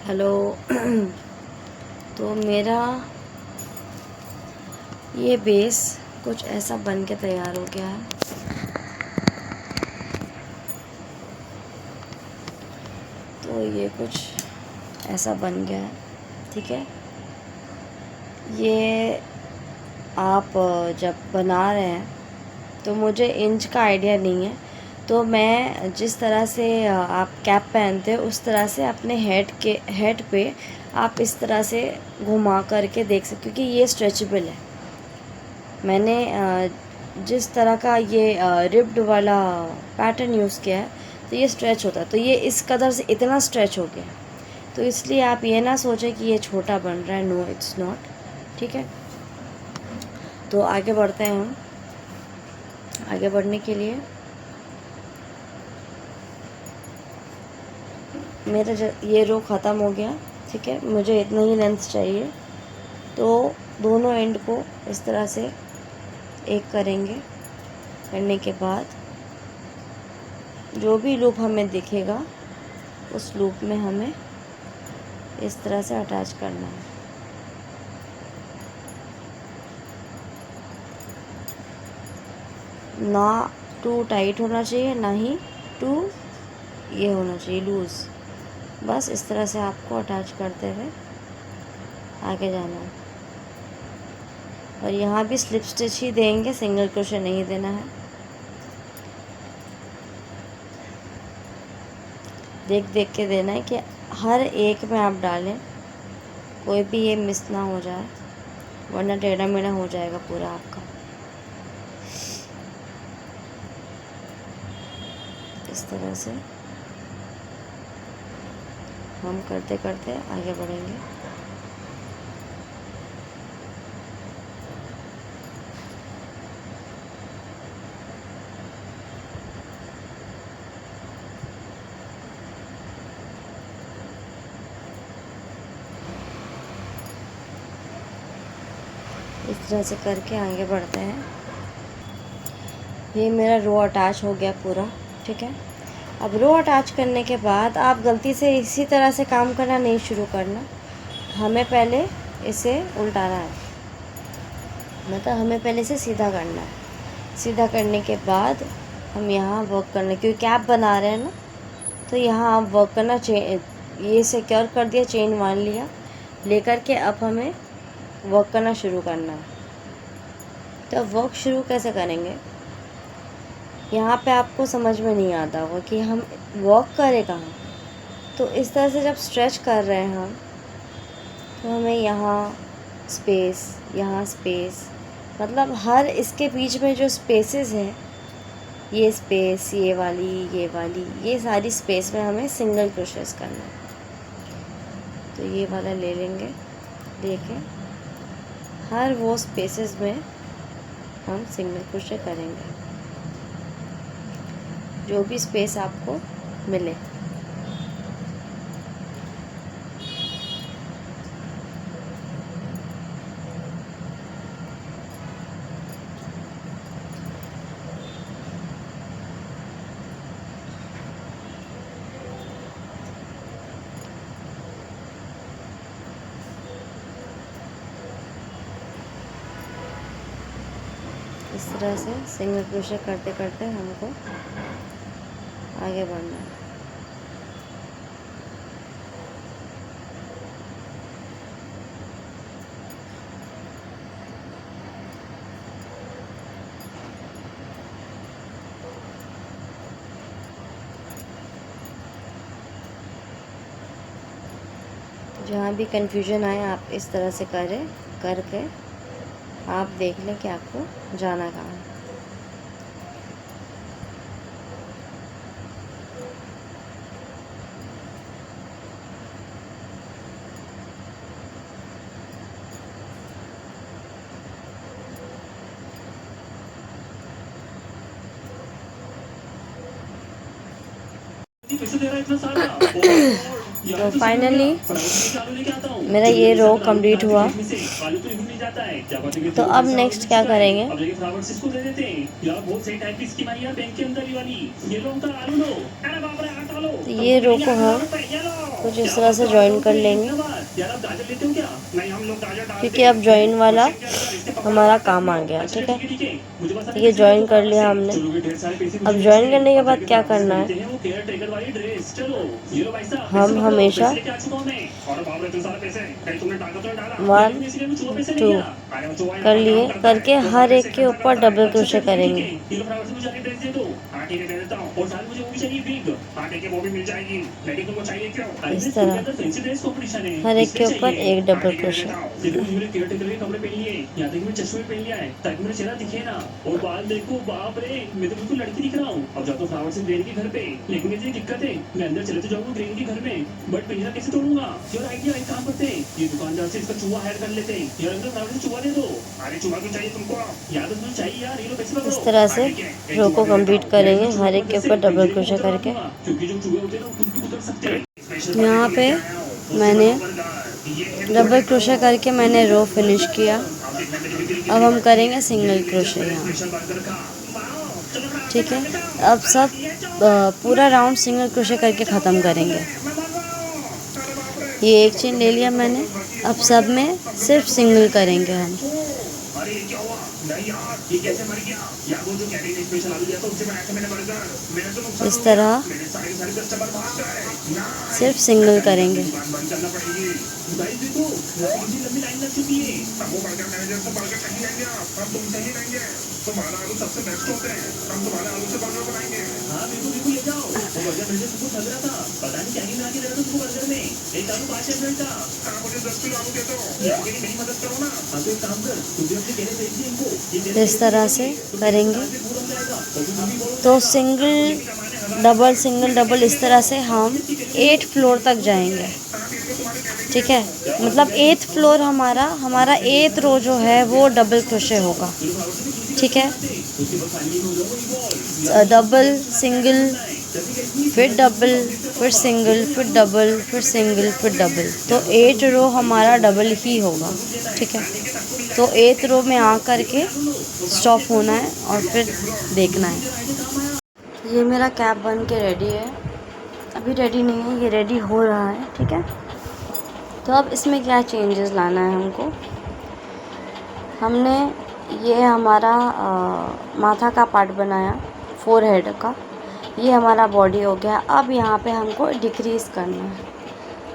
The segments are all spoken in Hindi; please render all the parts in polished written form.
हेलो। तो मेरा ये बेस कुछ ऐसा बन के तैयार हो गया है। तो ये कुछ ऐसा बन गया है, ठीक है। ये आप जब बना रहे हैं तो मुझे इंच का आइडिया नहीं है, तो मैं जिस तरह से आप कैप पहनते हो उस तरह से अपने हेड पे आप इस तरह से घुमा करके देख सकते हो, क्योंकि ये स्ट्रेचेबल है। मैंने जिस तरह का ये रिब्ड वाला पैटर्न यूज़ किया है तो ये स्ट्रेच होता है, तो ये इस कदर से इतना स्ट्रेच हो गया, तो इसलिए आप ये ना सोचें कि ये छोटा बन रहा है। नो, इट्स नॉट, ठीक है। तो आगे बढ़ते हैं हम। आगे बढ़ने के लिए मेरा ये रो ख़त्म हो गया, ठीक है। मुझे इतना ही लेंथ चाहिए, तो दोनों एंड को इस तरह से एक करेंगे। करने के बाद जो भी लूप हमें दिखेगा उस लूप में हमें इस तरह से अटैच करना है। ना टू टाइट होना चाहिए, ना ही टू ये होना चाहिए लूज़। बस इस तरह से आपको अटैच करते हुए आगे जाना है। और यहाँ भी स्लिप स्टिच ही देंगे, सिंगल क्रोशे नहीं देना है। देख देख के देना है कि हर एक में आप डालें, कोई भी ये मिस ना हो जाए, वरना टेढ़ा मेढ़ा हो जाएगा पूरा आपका। इस तरह से हम करते करते आगे बढ़ेंगे। इस तरह से करके आगे बढ़ते हैं। ये मेरा रो अटैच हो गया पूरा, ठीक है। अब रो अटैच करने के बाद आप गलती से इसी तरह से काम करना नहीं शुरू करना, हमें पहले इसे उल्टाना है, मतलब हमें पहले इसे सीधा करना है। सीधा करने के बाद हम यहाँ वर्क करना, क्योंकि कैप बना रहे हैं ना, तो यहाँ आप वर्क करना। ये सिक्योर कर दिया, चेन मान लिया, लेकर के अब हमें वर्क करना शुरू करना है। तो अब वर्क शुरू कैसे करेंगे, यहाँ पे आपको समझ में नहीं आता होगा कि हम वर्क करें कहाँ। तो इस तरह से जब स्ट्रेच कर रहे हैं हम, तो हमें यहाँ स्पेस, मतलब हर इसके बीच में जो स्पेसेस हैं, ये स्पेस, ये वाली, ये सारी स्पेस में हमें सिंगल क्रोशेस करना है। तो ये वाला ले लेंगे, लेके हर वो स्पेसेस में हम सिंगल क्रोशे करेंगे, जो भी स्पेस आपको मिले। इस तरह से सिंगल क्रोशे करते करते हमको आगे बढ़ना है। जहाँ भी कंफ्यूजन आए आप इस तरह से करके आप देख लें कि आपको जाना कहाँ है। तो फाइनली मेरा ये रो कंप्लीट हुआ। तो अब नेक्स्ट क्या करेंगे, तो ये रो को हम कुछ इस तरह से ज्वाइन कर लेंगे, क्योंकि अब ज्वाइन वाला हमारा काम आ गया। ठीक है, तो ये ज्वाइन कर लिया हमने। अब ज्वाइन करने के बाद क्या करना है, हम हमेशा 1 2 कर लिए करके हर एक के ऊपर डबल क्रोशे करेंगे। इस तरह हर एक के ऊपर एक डबल क्रोशे। इस तरह से रो को कंप्लीट करेंगे हर एक के ऊपर डबल क्रोशे करके। यहाँ पे मैंने डबल क्रोशे करके मैंने रो फिनिश किया। अब हम करेंगे सिंगल क्रोशे यहाँ। ठीक है, अब सब पूरा राउंड सिंगल क्रोशे करके ख़त्म करेंगे। ये एक चेन ले लिया मैंने, अब सब में सिर्फ सिंगल करेंगे हम। इस तरह सिर्फ सिंगल करेंगे। इस तरह से करेंगे तो सिंगल डबल इस तरह से हम 8 फ्लोर तक जाएंगे। ठीक है, मतलब 8th फ्लोर हमारा 8th रो जो है वो डबल क्रोशे होगा। ठीक है, डबल सिंगल फिर डबल फिर सिंगल फिर डबल फिर सिंगल फिर डबल, तो 8 रो हमारा डबल ही होगा। ठीक है, तो 8th रो में आ करके स्टॉप होना है और फिर देखना है। ये मेरा कैप बन के रेडी है, अभी रेडी नहीं है, ये रेडी हो रहा है। ठीक है, तो अब इसमें क्या चेंजेस लाना है हमको, हमने ये हमारा माथा का पार्ट बनाया, फोरहेड का, ये हमारा बॉडी हो गया। अब यहाँ पे हमको डिक्रीज़ करना है।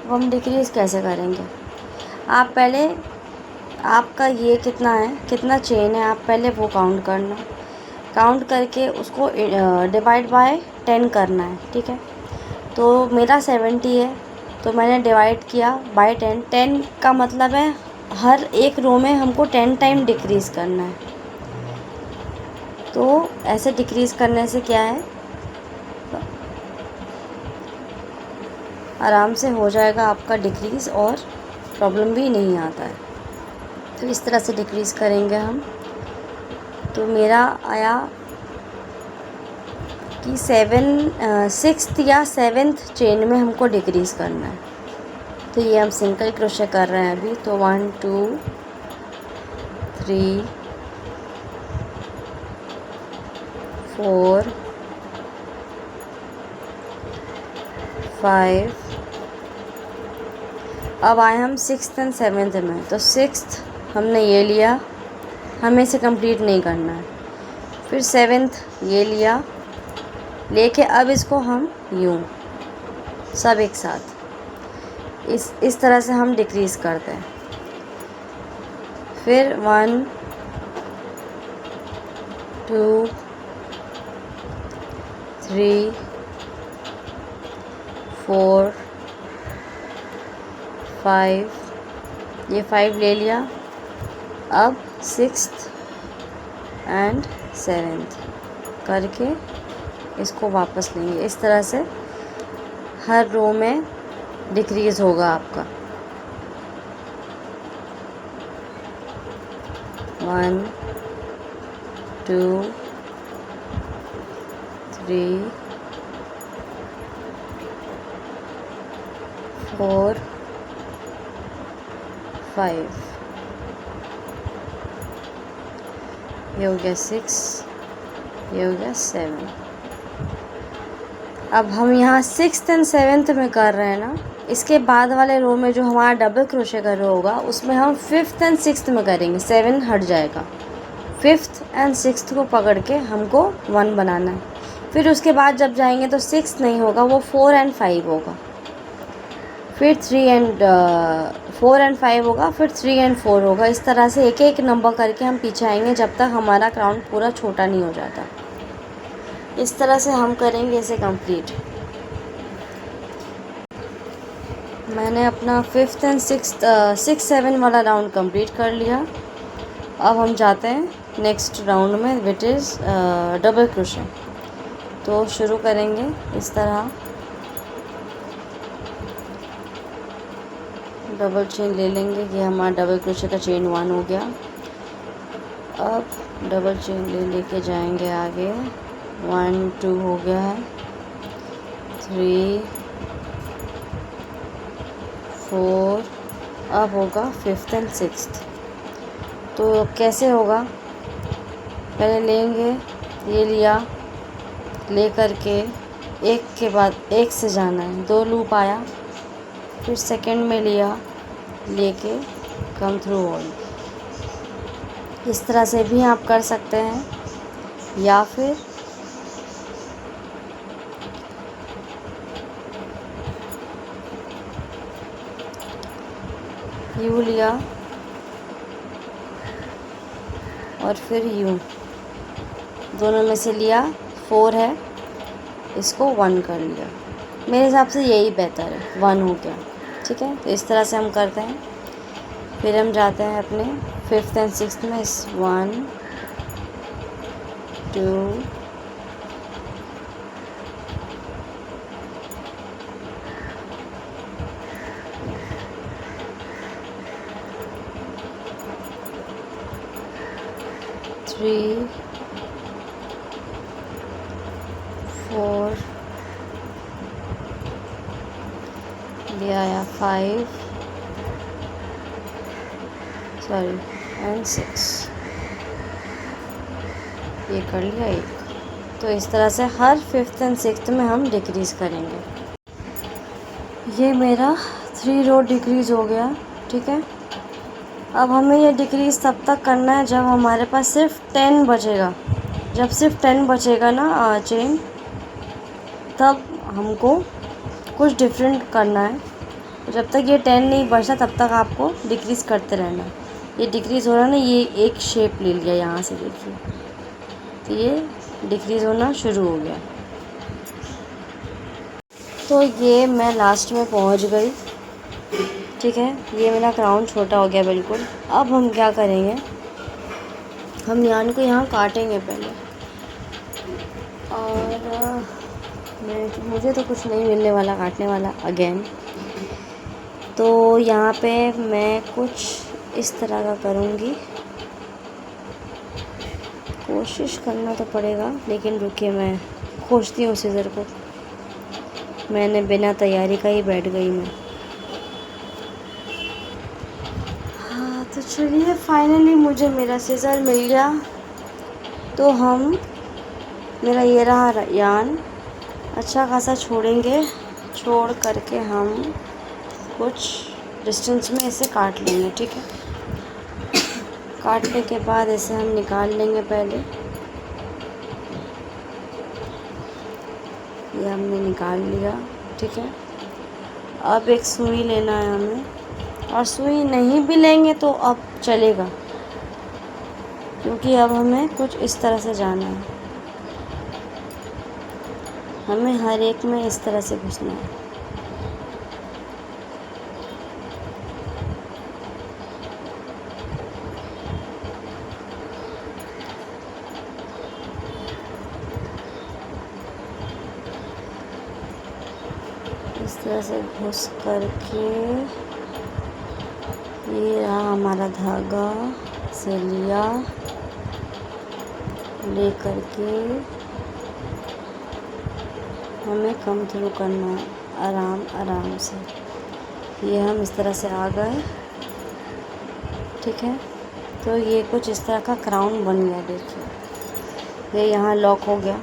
अब हम डिक्रीज़ कैसे करेंगे, आप पहले आपका ये कितना है, कितना चेन है, आप पहले वो काउंट करना, काउंट करके उसको डिवाइड बाय 10 करना है। ठीक है, तो मेरा 70 है तो मैंने डिवाइड किया बाय 10। 10 का मतलब है हर एक रो में हमको 10 टाइम डिक्रीज़ करना है। तो ऐसे डिक्रीज़ करने से क्या है, आराम से हो जाएगा आपका डिक्रीज़ और प्रॉब्लम भी नहीं आता है। तो इस तरह से डिक्रीज़ करेंगे हम। तो मेरा आया कि 6th या 7th चेन में हमको डिक्रीज़ करना है। तो ये हम सिंगल क्रोशे कर रहे हैं अभी। तो 1 2 3 4 5। अब आए हम 6th एंड 7th में। तो 6th हमने ये लिया, हमें इसे कंप्लीट नहीं करना है। फिर 7th ये लिया, लेके अब इसको हम यूँ सब एक साथ इस तरह से हम डिक्रीज़ करते हैं। फिर 1 2 3 4 5, ये 5 ले लिया। अब 6th एंड 7th करके इसको वापस लेंगे। इस तरह से हर रो में डिक्रीज़ होगा आपका। 1 2 3 4 5, ये हो गया 6, ये हो गया 7। अब हम यहाँ 6th एंड 7th में कर रहे हैं ना, इसके बाद वाले रो में जो हमारा डबल क्रोशे का रो होगा उसमें हम 5th एंड 6th में करेंगे, 7 हट जाएगा। 5th एंड 6th को पकड़ के हमको 1 बनाना है। फिर उसके बाद जब जाएंगे तो 6 नहीं होगा, वो 4 एंड 5 होगा। फिर 4 एंड 5 होगा, फिर 3 एंड 4 होगा। इस तरह से एक एक नंबर करके हम पीछे आएंगे जब तक हमारा क्राउन पूरा छोटा नहीं हो जाता। इस तरह से हम करेंगे इसे कंप्लीट। मैंने अपना 5th एंड 6 7 वाला राउंड कंप्लीट कर लिया। अब हम जाते हैं नेक्स्ट राउंड में, विच इज़ डबल क्रोशे। तो शुरू करेंगे इस तरह, डबल चेन ले लेंगे। ये हमारा डबल क्रोशे का चेन 1 हो गया। अब डबल चेन लेके जाएंगे आगे। 1 2 हो गया है, 3 4, अब होगा 5th एंड 6th। तो कैसे होगा, पहले लेंगे, ये लिया, ले करके एक के बाद एक से जाना है, 2 लूप आया, फिर सेकंड में लिया, लेके कम थ्रू ऑल। इस तरह से भी आप कर सकते हैं, या फिर यू लिया और फिर यू, दोनों में से लिया, 4 है, इसको 1 कर लिया। मेरे हिसाब से यही बेहतर है, 1 हो गया, ठीक है। तो इस तरह से हम करते हैं। फिर हम जाते हैं अपने 5th एंड 6th में। 1 2 3 4 ले आया, 5 एंड 6, ये कर लिया एक। तो इस तरह से हर 5th एंड 6th में हम डिक्रीज़ करेंगे। ये मेरा 3 रो डिक्रीज़ हो गया, ठीक है। अब हमें ये डिक्रीज़ तब तक करना है जब हमारे पास सिर्फ 10 बचेगा। जब सिर्फ 10 बचेगा ना चेन, तब हमको कुछ डिफरेंट करना है। जब तक ये 10 नहीं बचता तब तक आपको डिक्रीज़ करते रहना है। ये डिक्रीज़ हो रहा है ना, ये एक शेप ले लिया यहाँ से, देखिए, तो ये डिक्रीज़ होना शुरू हो गया। तो ये मैं लास्ट में पहुँच गई, ठीक है। ये मेरा क्राउन छोटा हो गया बिल्कुल। अब हम क्या करेंगे, हम यान को यहाँ काटेंगे पहले, और मुझे तो कुछ नहीं मिलने वाला काटने वाला अगेन। तो यहाँ पे मैं कुछ इस तरह का करूँगी, कोशिश करना तो पड़ेगा, लेकिन रुकिए मैं खोजती हूँ सीज़र को। मैंने बिना तैयारी का ही बैठ गई मैं। हाँ, तो चलिए फाइनली मुझे मेरा सीज़र मिल गया। तो हम, मेरा ये रहा यान, अच्छा खासा छोड़ेंगे, छोड़ करके हम कुछ डिस्टेंस में इसे काट लेंगे, ठीक है। काटने के बाद इसे हम निकाल लेंगे। पहले ये हमने निकाल लिया, ठीक है। अब एक सुई लेना है हमें, और सुई नहीं भी लेंगे तो अब चलेगा, क्योंकि अब हमें कुछ इस तरह से जाना है। हमें हर एक में इस तरह से घुसना है। इस तरह से घुस करके, ये रहा हमारा धागा, से लिया, ले करके हमें कम थ्रू करना है, आराम आराम से। ये हम इस तरह से आ गए, ठीक है। तो ये कुछ इस तरह का क्राउन बन गया, देखिए। ये यहाँ लॉक हो गया।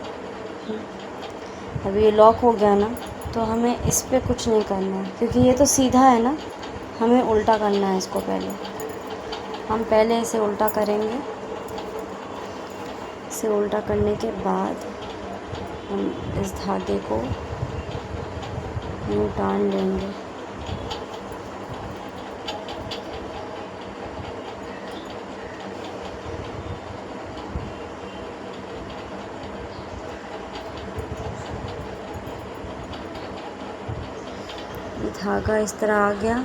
अब ये लॉक हो गया ना, तो तो हमें इस पे कुछ नहीं करना है, क्योंकि ये तो सीधा है ना, हमें उल्टा करना है इसको। हम पहले इसे उल्टा करेंगे। इसे उल्टा करने के बाद हम इस धागे को यूँ टान लेंगे। ये धागा इस तरह आ गया।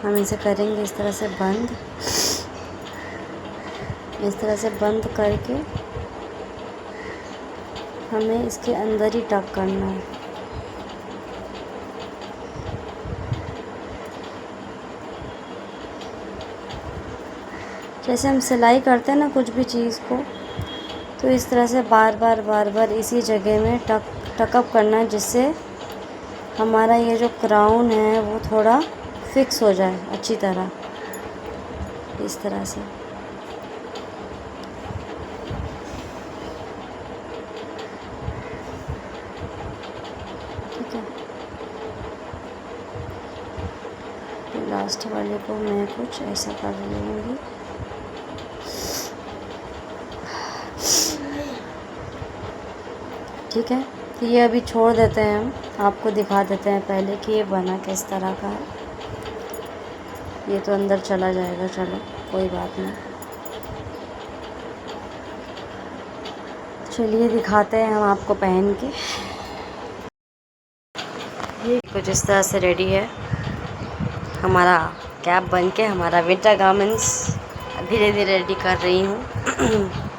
हम इसे करेंगे इस तरह से बंद। इस तरह से बंद करके हमें इसके अंदर ही टक करना है। जैसे हम सिलाई करते हैं ना कुछ भी चीज़ को, तो इस तरह से बार बार इसी जगह में टकअप करना है, जिससे हमारा ये जो क्राउन है वो थोड़ा फिक्स हो जाए अच्छी तरह, इस तरह से। ठीक है, तो लास्ट वाले को मैं कुछ ऐसा कर लूँगी। ठीक है, तो ये अभी छोड़ देते हैं, हम आपको दिखा देते हैं पहले कि ये बना किस तरह का है। ये तो अंदर चला जाएगा, चलो कोई बात नहीं। चलिए दिखाते हैं हम आपको पहन के। ये कुछ इस तरह से रेडी है हमारा कैप बन के। हमारा विंटर गारमेंट्स धीरे धीरे रेडी कर रही हूँ।